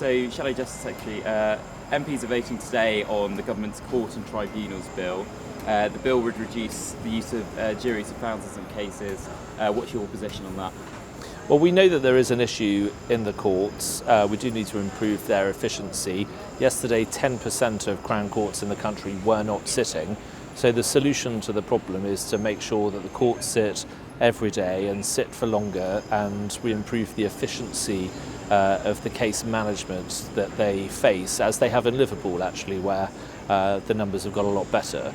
So, Shadow Justice Secretary, MPs are voting today on the government's court and tribunals bill. The bill would reduce the use of juries of thousands of cases. What's your position on that? Well, we know that there is an issue in the courts. We do need to improve their efficiency. Yesterday, 10% of Crown courts in the country were not sitting. So the solution to the problem is to make sure that the courts sit every day and sit for longer, and we improve the efficiency of the case management that they face, as they have in Liverpool actually, where the numbers have got a lot better.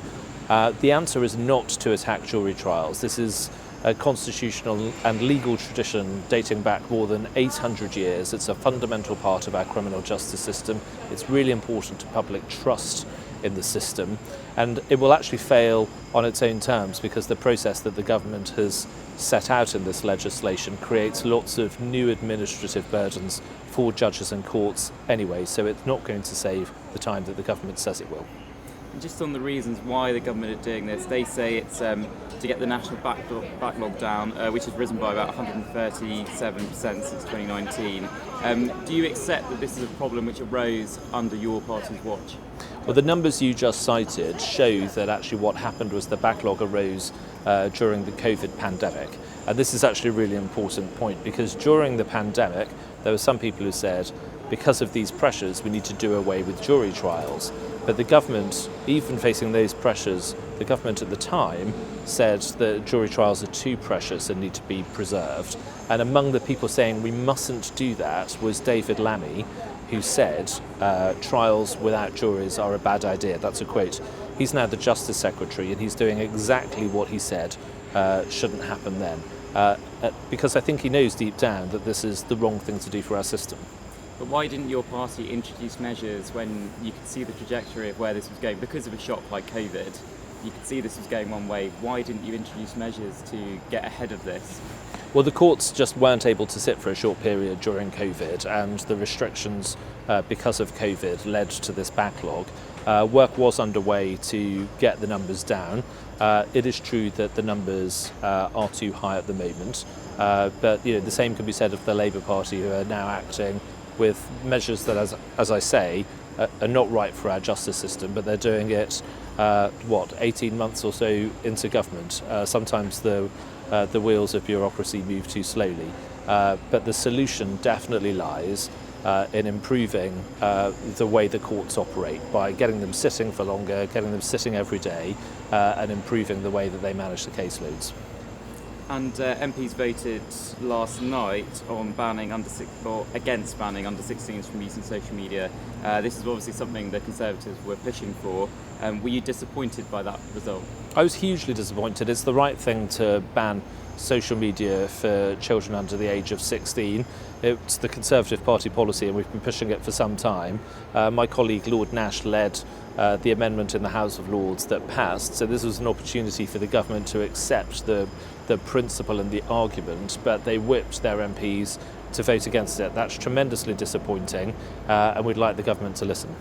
The answer is not to attack jury trials. This is a constitutional and legal tradition dating back more than 800 years. It's a fundamental part of our criminal justice system. It's really important to public trust in the system, and it will actually fail on its own terms because the process that the government has set out in this legislation creates lots of new administrative burdens for judges and courts anyway, so it's not going to save the time that the government says it will. Just on the reasons why the government are doing this, they say it's to get the national backlog down, which has risen by about 137% since 2019. Do you accept that this is a problem which arose under your party's watch? Well, the numbers you just cited show that actually what happened was the backlog arose during the COVID pandemic. And this is actually a really important point, because during the pandemic, there were some people who said, because of these pressures, we need to do away with jury trials. But the government, even facing those pressures, the government at the time said that jury trials are too precious and need to be preserved. And among the people saying we mustn't do that was David Lammy, who said trials without juries are a bad idea. That's a quote. He's now the Justice Secretary, and he's doing exactly what he said shouldn't happen then. Because I think he knows deep down that this is the wrong thing to do for our system. But why didn't your party introduce measures when you could see the trajectory of where this was going? Because of a shock like COVID, you could see this was going one way. Why didn't you introduce measures to get ahead of this? Well, the courts just weren't able to sit for a short period during COVID, and the restrictions because of COVID led to this backlog. Work was underway to get the numbers down. It is true that the numbers are too high at the moment, but the same can be said of the Labour Party, who are now acting with measures that, as I say, are not right for our justice system, but they're doing it, 18 months or so into government. Sometimes the wheels of bureaucracy move too slowly. But the solution definitely lies in improving the way the courts operate by getting them sitting for longer, getting them sitting every day, and improving the way that they manage the caseloads. And MPs voted last night on against banning under 16s from using social media. This is obviously something the Conservatives were pushing for. Were you disappointed by that result? I was hugely disappointed. It's the right thing to ban social media for children under the age of 16. It's the Conservative Party policy, and we've been pushing it for some time. My colleague Lord Nash led the amendment in the House of Lords that passed, so this was an opportunity for the government to accept the principle and the argument, but they whipped their MPs to vote against it. That's tremendously disappointing, and we'd like the government to listen.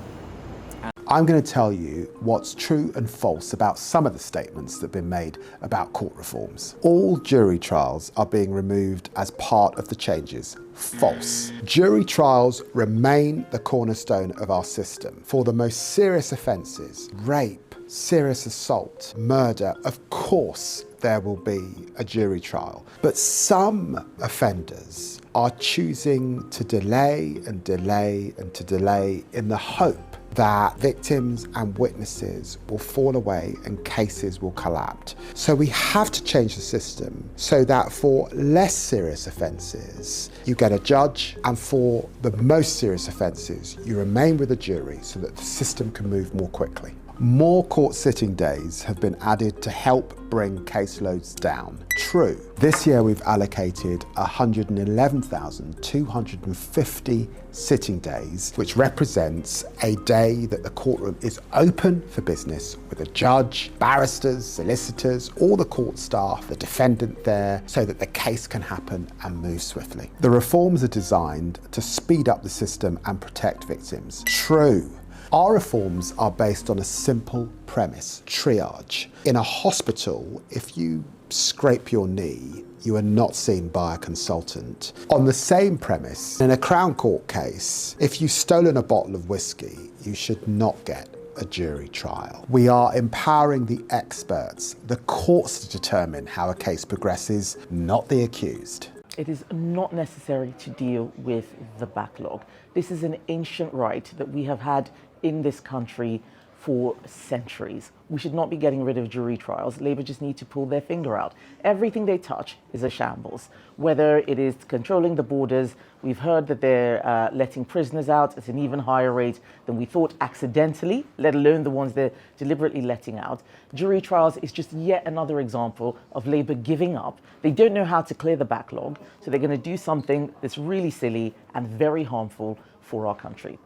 I'm going to tell you what's true and false about some of the statements that have been made about court reforms. All jury trials are being removed as part of the changes. False. Jury trials remain the cornerstone of our system. For the most serious offences, rape, serious assault, murder, of course there will be a jury trial. But some offenders are choosing to delay and delay and to delay in the hope that victims and witnesses will fall away and cases will collapse. So we have to change the system so that for less serious offences, you get a judge, and for the most serious offences, you remain with a jury so that the system can move more quickly. More court sitting days have been added to help bring caseloads down. True, this year we've allocated 111,250 sitting days, which represents a day that the courtroom is open for business with a judge, barristers, solicitors, all the court staff, the defendant there, so that the case can happen and move swiftly. The reforms are designed to speed up the system and protect victims. True. Our reforms are based on a simple premise, triage. In a hospital, if you scrape your knee, You are not seen by a consultant. On the same premise, in a Crown Court case, if you've stolen a bottle of whiskey, you should not get a jury trial. We are empowering the experts, the courts to determine how a case progresses, not the accused. It is not necessary to deal with the backlog. This is an ancient right that we have had in this country for centuries. We should not be getting rid of jury trials. Labour just need to pull their finger out. Everything they touch is a shambles. Whether it is controlling the borders, we've heard that they're letting prisoners out at an even higher rate than we thought accidentally, let alone the ones they're deliberately letting out. Jury trials is just yet another example of Labour giving up. They don't know how to clear the backlog, so they're going to do something that's really silly and very harmful for our country.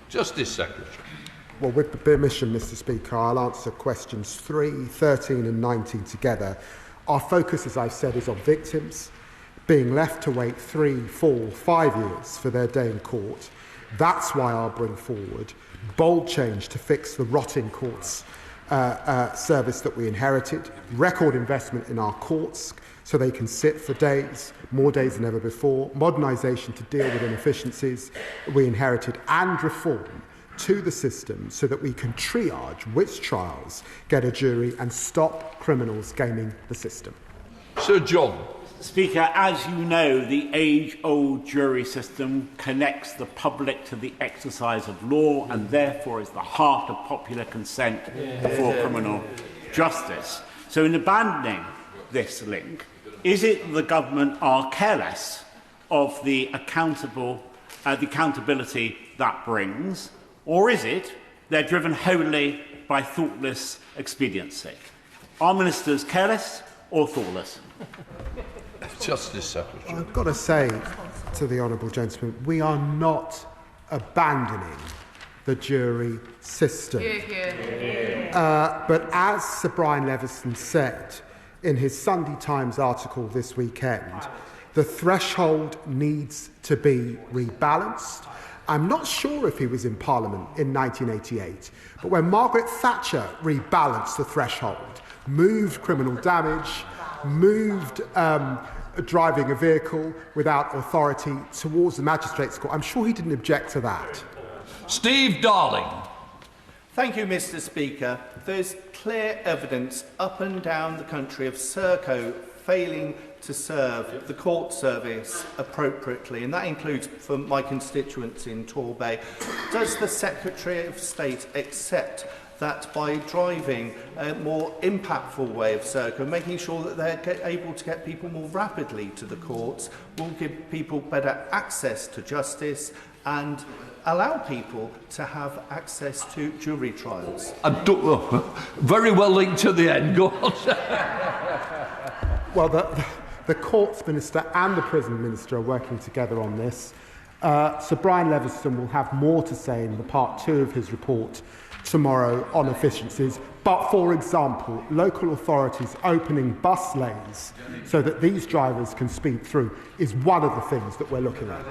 Justice Secretary. Well, with the permission, Mr. Speaker, I'll answer questions 3, 13 and 19 together. Our focus, as I've said, is on victims being left to wait 3, 4, 5 years for their day in court. That's why I'll bring forward bold change to fix the rotting courts service that we inherited, record investment in our courts so they can sit for days, more days than ever before, modernisation to deal with inefficiencies we inherited, and reform to the system so that we can triage which trials get a jury and stop criminals gaming the system. Sir John. Speaker, as you know, the age-old jury system connects the public to the exercise of law and therefore is the heart of popular consent for criminal justice. So in abandoning this link, is it the government are careless of the accountability that brings, or is it they're driven wholly by thoughtless expediency? Are ministers careless or thoughtless? Justice Secretary. I've got to say to the honourable gentleman, we are not abandoning the jury system. But as Sir Brian Leveson said in his Sunday Times article this weekend, the threshold needs to be rebalanced. I'm not sure if he was in Parliament in 1988, but when Margaret Thatcher rebalanced the threshold, moved criminal damage, moved driving a vehicle without authority towards the magistrates' court, I'm sure he didn't object to that. Steve Darling. Thank you, Mr. Speaker. There's clear evidence up and down the country of Serco failing to serve the court service appropriately, and that includes for my constituents in Torbay. Does the Secretary of State accept that by driving a more impactful way of Serco, making sure that they're able to get people more rapidly to the courts, will give people better access to justice and allow people to have access to jury trials? Very well linked to the end. Go on. Well, the Courts Minister and the Prison Minister are working together on this. Sir Brian Leveson will have more to say in the part 2 of his report tomorrow on efficiencies. But, for example, local authorities opening bus lanes so that these drivers can speed through is one of the things that we're looking at.